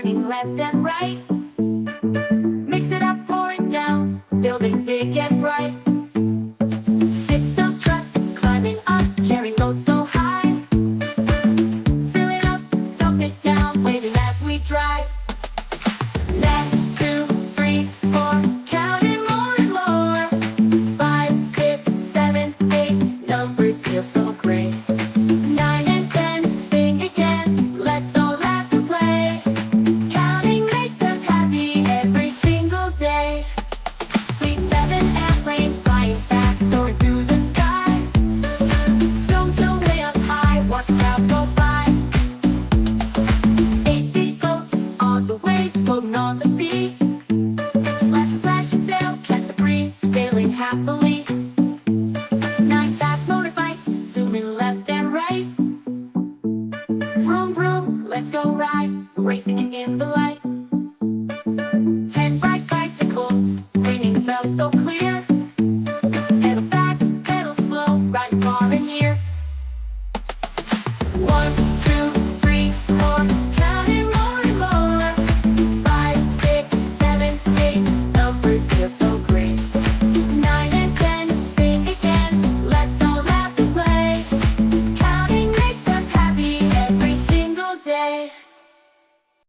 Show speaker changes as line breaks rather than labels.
turning left and right. Mix it up, pour it down, building big and bright. Six dump trucks climbing up, carrying loads so high. Fill it up, dump it down, waving as we drive. Next, 2, 3, 4, counting more and more. 5, 6, 7, 8, numbers feel so great. 9 and 10, sing again, let's all laugh and play. Counting makes us happy every single day. Fleet 7 airplanes flying fast, soaring through the sky. So way up high, watch the crowd go by. 8 big boats on the waves, floating on the sea. Splash and sail, catch the breeze, sailing happily. 9 fast motorbikes, zooming left and right. Vroom vroom, let's go ride, racing in the light.